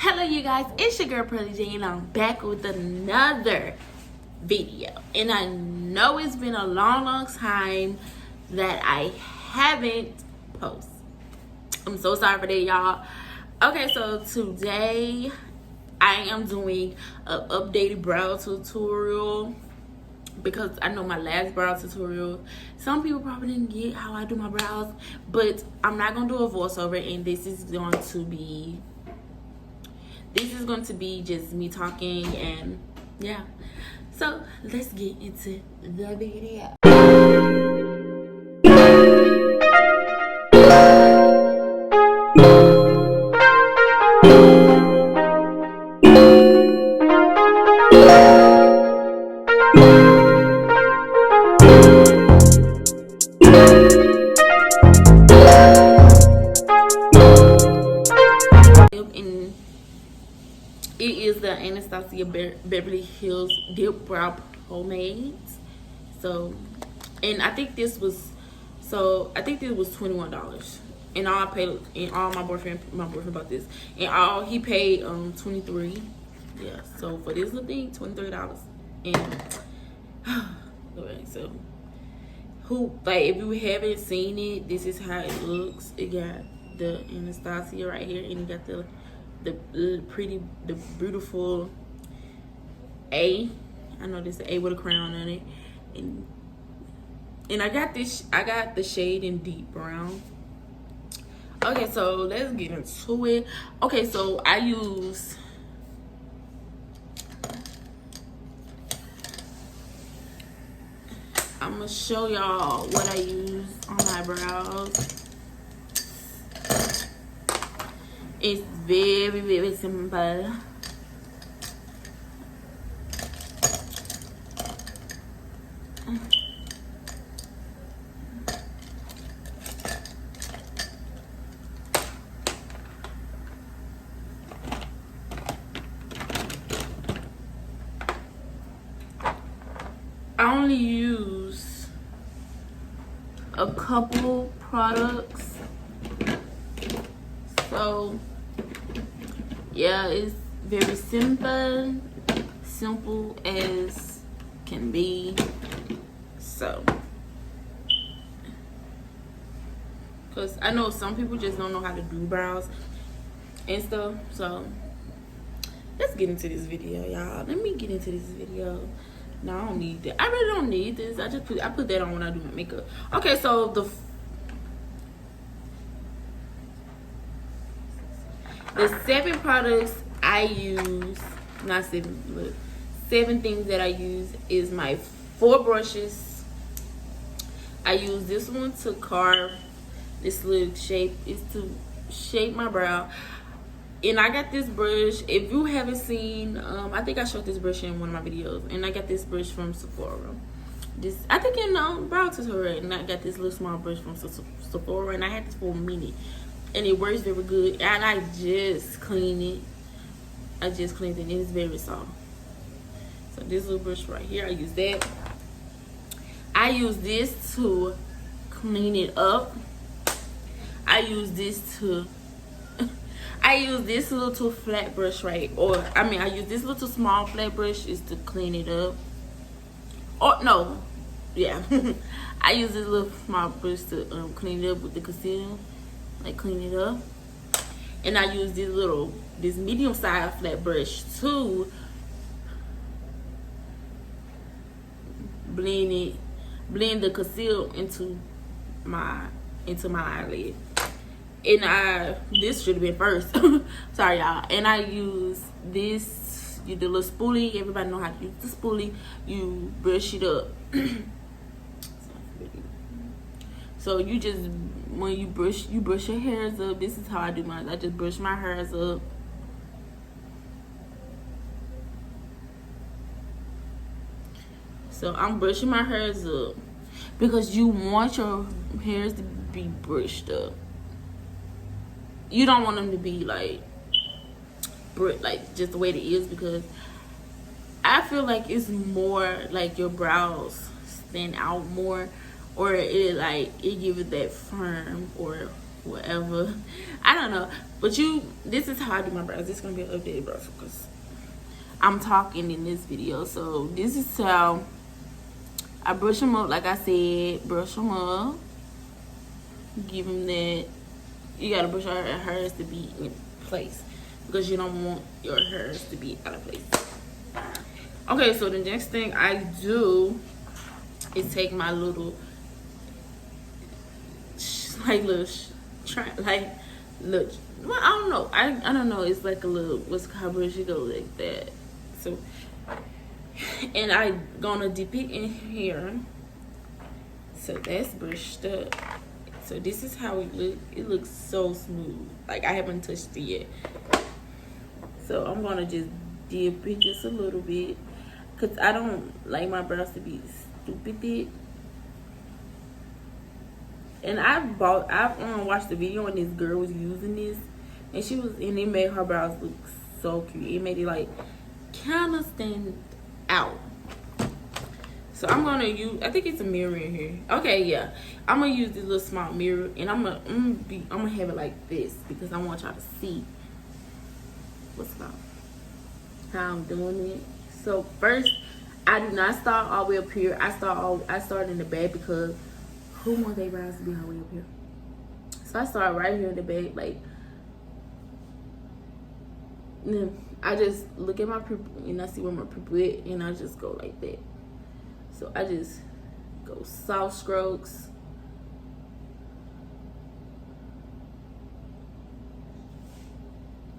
Hello you guys, it's your girl Pearly J and I'm back with another video. And I know it's been a long time that I haven't posted. I'm so sorry for that, y'all. Okay, so today I am doing an updated brow tutorial because I know my last brow tutorial, some people probably didn't get how I do my brows, but I'm not gonna do a voiceover, and this is going to be just me talking, and yeah. So let's get into the video. And it is the Anastasia Beverly Hills Dip Brow Pomade. So, and I think this was $21. And all I paid, and all my boyfriend bought this, and all he paid $23. Yeah. So for this little thing, $23. And alright, so if you haven't seen it, this is how it looks. It got the Anastasia right here, and it got the beautiful A. I know this is an A with a crown on it, and I got the shade in deep brown. Okay, so let's get into it. Okay, so I'm gonna show y'all what I use on my brows. It's very, very simple. I only use a couple products, so yeah, it's very simple as can be. So, because I know some people just don't know how to do brows and stuff. So let's get into this video, y'all. Let me get into this video. No, I don't need that. I really don't need this. I put that on when I do my makeup. Okay, so the 7 products I use, not 7, but 7 things that I use is my 4 brushes. I use this one to carve this little shape. It's to shape my brow. And I got this brush. If you haven't seen, I think I showed this brush in one of my videos. And I got this brush from Sephora. I think in brow tutorial. And I got this little small brush from Sephora. And I had this for a minute. And it works very good. And I just cleaned it. And it's very soft. So this little brush right here, I use that. I use this to clean it up. I use this little flat brush, right? I use this little small flat brush is to clean it up. Oh no, yeah. I use this little small brush to clean it up with the concealer, like clean it up. And I use this medium size flat brush to blend the concealer into my eyelid. And this should have been first. Sorry, y'all. And I use this, the little spoolie. Everybody know how to use the spoolie. You brush it up. So you just, when you brush your hairs up. This is how I do mine. I just brush my hairs up. So I'm brushing my hairs up because you want your hairs to be brushed up. You don't want them to be like just the way it is, because I feel like it's more like your brows stand out more, or it give it that firm or whatever. I don't know. But this is how I do my brows. This is gonna be an updated brush because I'm talking in this video. So this is how I brush them up. Like I said, brush them up. Give them that. You gotta brush your hairs to be in place because you don't want your hairs to be out of place. Okay, so the next thing I do is take my little, look. Well, I don't know. I don't know. It's like a little, what's called brush. You go like that. So, and I gonna dip it in here. So that's brushed up. So this is how it look. It looks so smooth. Like I haven't touched it yet. So I'm gonna just dip it just a little bit, cause I don't like my brows to be stupid thick. And I've watched the video when this girl was using this, and it made her brows look so cute. It made it like kind of stand out. So I'm gonna use, I think it's a mirror in here. Okay, yeah, I'm gonna use this little small mirror, and I'm gonna have it like this because I want y'all to see what's up, how I'm doing it. So first, I do not start all the way up here. I start in the back because who wants their brows to be all the way up here? So I start right here in the back, like. Then I just look at my pupil and I see where my pupil is, and I just go like that. So I just go soft strokes.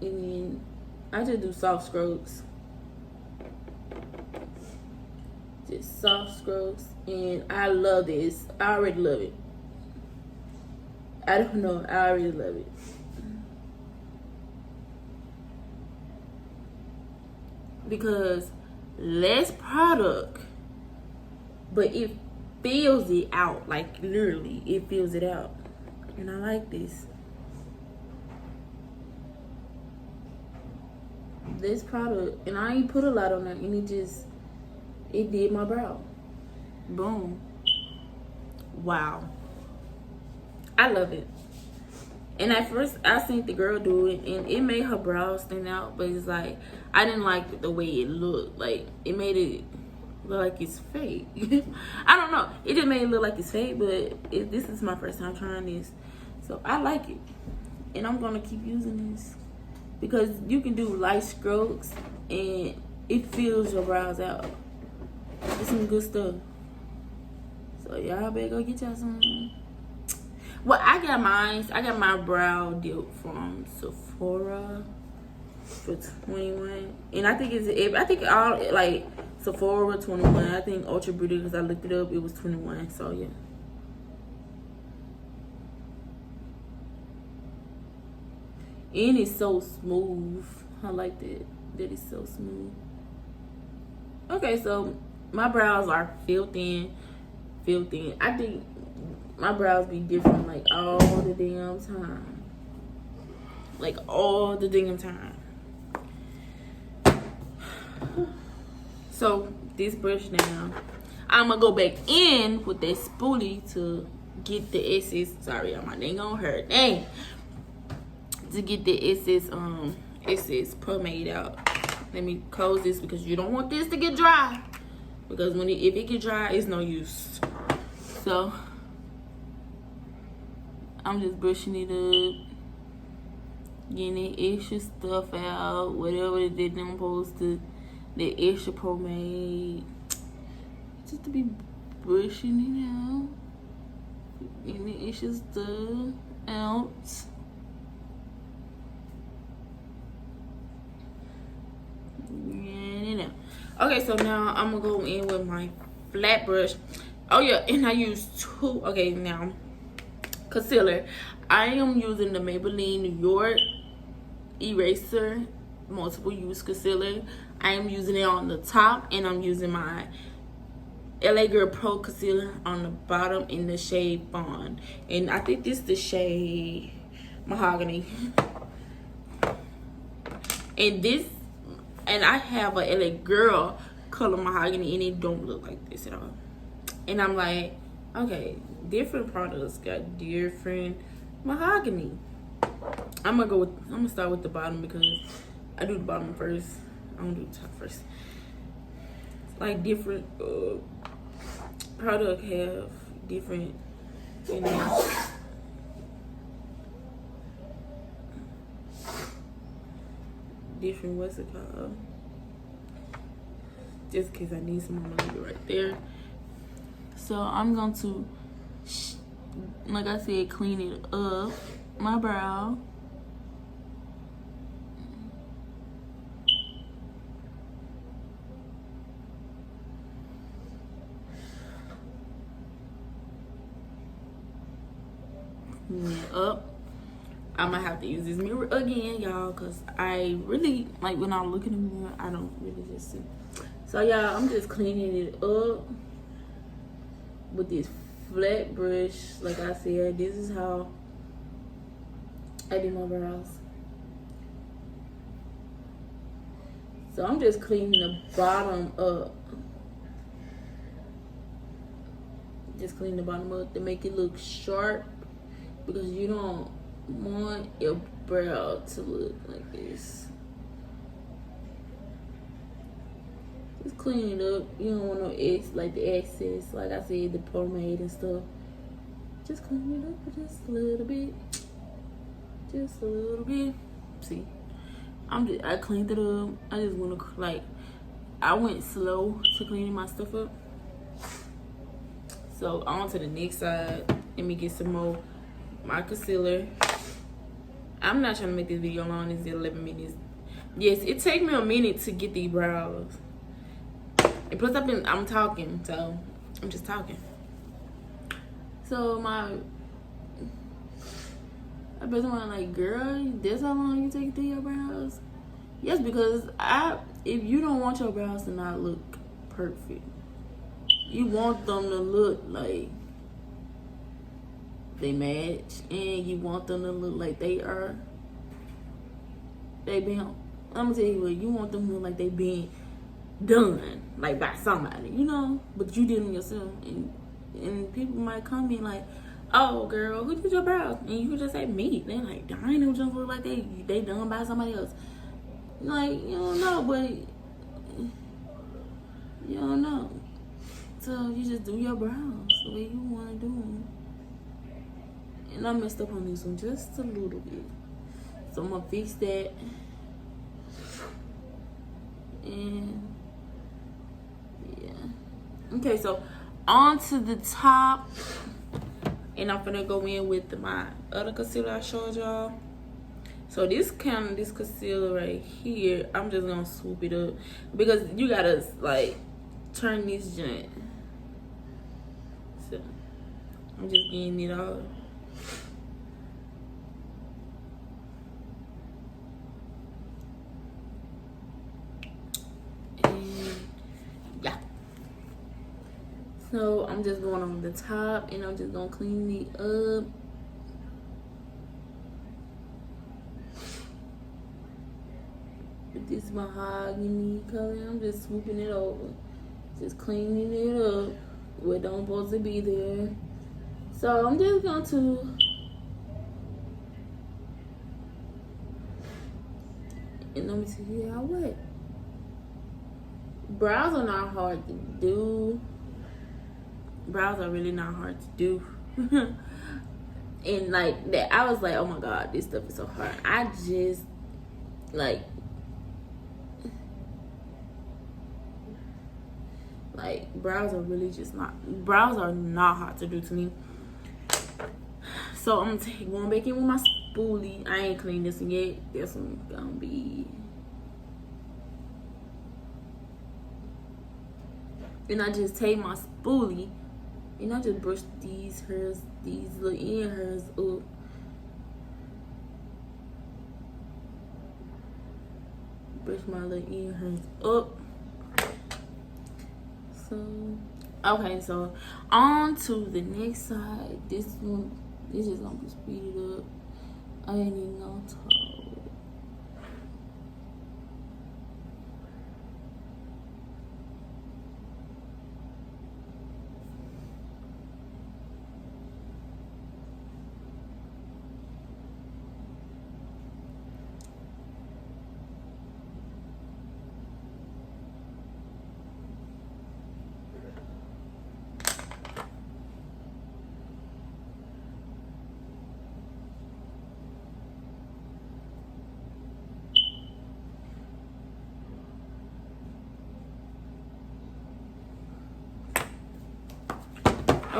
And then I just do soft strokes. Just soft strokes. And I love this. I already love it. I don't know. I already love it. Because less product, but it fills it out. Like literally, it fills it out. And I like this. This product, and I ain't put a lot on it, and it did my brow. Boom. Wow. I love it. And at first, I seen the girl do it, and it made her brows stand out. But it's like, I didn't like the way it looked. Like, it made it look like it's fake. I don't know. It just made it look like it's fake, but this is my first time trying this. So, I like it. And I'm going to keep using this. Because you can do light strokes, and it fills your brows out. It's some good stuff. So, y'all better go get y'all some. Well, I got my brow dip from Sephora for $21, and I think all like Sephora $21. I think Ultra Beauty, because I looked it up, it was $21. So yeah. And it's so smooth. I like that it's so smooth. Okay, so my brows are filled in. I think my brows be different like all the damn time. Like all the damn time. So this brush now, I'm gonna go back in with that spoolie to get the excess. Sorry, my name gonna hurt. Dang. To get the excess pomade out. Let me close this because you don't want this to get dry. Because if it get dry, it's no use. So I'm just brushing it up, getting the extra stuff out, whatever they done supposed to, the extra pomade, just to be brushing it out, getting the extra stuff out. Okay, so now I'm gonna go in with my flat brush. Oh yeah, and I use two. Okay, now concealer. I am using the Maybelline New York Eraser multiple use concealer. I am using it on the top, and I'm using my LA Girl Pro concealer on the bottom in the shade Bond. And I think this is the shade Mahogany. And I have a LA Girl color Mahogany, and it don't look like this at all. And I'm like, okay, different products got different mahogany. I'm gonna start with the bottom because I do the bottom first. I don't do the top first. Like different product have different, you know, different, what's it called? Just in case I need some, I'm gonna leave it right there. So I'm going to, like I said, clean it up, my brow. Clean it up. I'm gonna have to use this mirror again, y'all, because I really, like, when I look in the mirror, I don't really just see. So, y'all, I'm just cleaning it up with this flat brush. Like I said, this is how I do my brows. So, I'm just cleaning the bottom up. Just clean the bottom up to make it look sharp, because you don't want your brow to look like this. Just clean it up. You don't want no like the excess, like I said, the pomade and stuff. Just clean it up just a little bit. Just a little bit. See, I cleaned it up. I just want to, like, I went slow to cleaning my stuff up. So on to the next side. Let me get some more my concealer. I'm not trying to make this video long. It's 11 minutes. Yes, it takes me a minute to get these brows. And plus I'm talking, so I'm just talking. So I bet someone like, girl, that's how long you take to do your brows? Yes, because if you don't want your brows to not look perfect, you want them to look like they match, and you want them to look like they been, I'm gonna tell you what, you want them to look like they been done, like by somebody, you know, but you did them yourself. And people might come in like, oh girl, who did your brows? And you could just say me. They're like, darn, them just look like they done by somebody else. Like, you don't know, but you don't know. So you just do your brows the way you want to do them. And I messed up on this one just a little bit. So I'm going to fix that. And yeah. Okay, so on to the top. And I'm going to go in with my other concealer I showed y'all. So this concealer right here, I'm just going to swoop it up. Because you got to, like, turn this joint. So I'm just getting it all. So I'm just going on the top, and I'm just gonna clean it up. This is mahogany color. I'm just swooping it over, just cleaning it up where it don't supposed to be there. So I'm just going to, and let me see how wet. Brows are not hard to do. Brows are really not hard to do. And like that, I was like, oh my god, this stuff is so hard. I just like brows are really just not, brows are not hard to do to me. So I'm going back in with my spoolie. I ain't cleaned this one yet. This one gonna be, and I just take my spoolie and I just brush these hairs, these little end hairs up. Brush my little end hairs up. So, okay, so on to the next side. This one, this is gonna be speeded up. I ain't even gonna talk.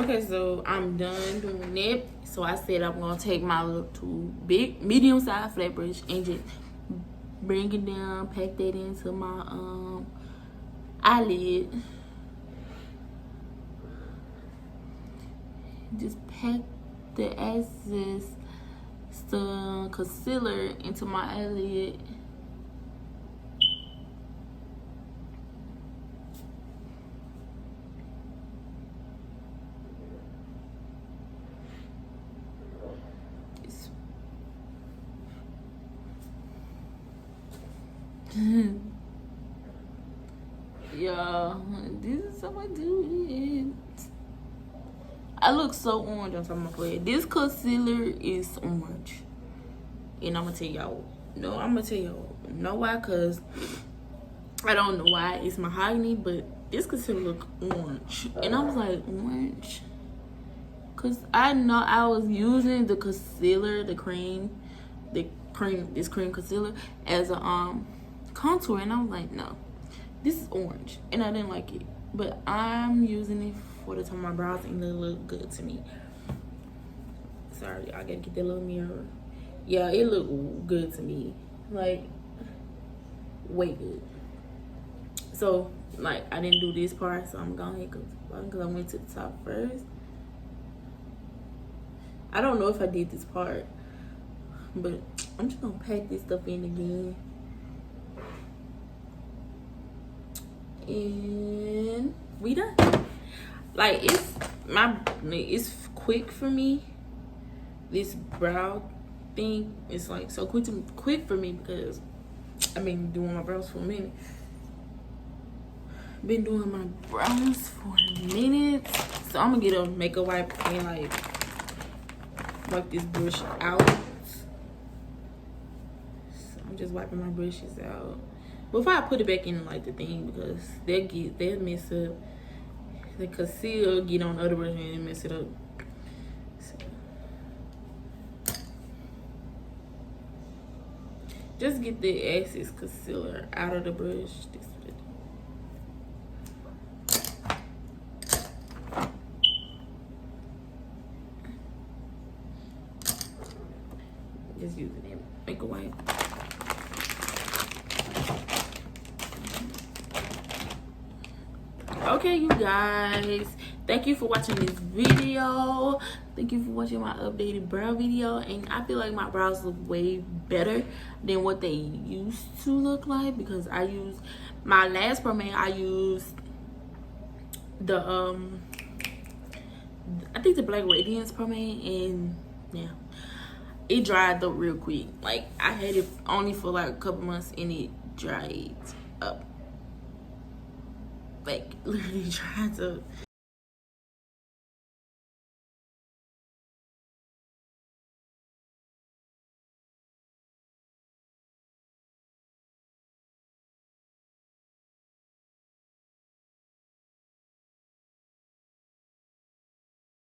Okay, so I'm done doing that. So I said I'm gonna take my little medium size flat brush and just bring it down, pack that into my eyelid. Just pack the excess concealer into my eyelid. Y'all, this is how I do it. I look so orange on top of my forehead. This concealer is orange. And I'm gonna tell y'all. No, I'm gonna tell y'all. Know why? Cause I don't know why it's mahogany, but this concealer look orange. And I was like, orange? Cause I know I was using the concealer, this cream concealer as a contour, and I was like, no, this is orange, and I didn't like it. But I'm using it for the top of my brows, and it look good to me. Sorry, I gotta get that little mirror. Yeah, it looked good to me, like way good. So like I didn't do this part, so I'm going ahead because I went to the top first. I don't know if I did this part, but I'm just gonna pack this stuff in again. And we done. Like it's quick for me. This brow thing is like so quick for me because I've been doing my brows for a minute. Been doing my brows for a minute. So I'm gonna get a makeup wipe and like wipe this brush out. So I'm just wiping my brushes out before I put it back in like the thing, because they'll mess up the concealer, get on the other brush and mess it up. So, just get the excess concealer out of the brush. Just using it, make a wipe. Okay, you guys, thank you for watching this video. Thank you for watching my updated brow video. And I feel like my brows look way better than what they used to look like, because I used my last pomade. I used the I think the Black Radiance pomade, and yeah, it dried up real quick. Like I had it only for like a couple months and it dried up. Like literally dried up.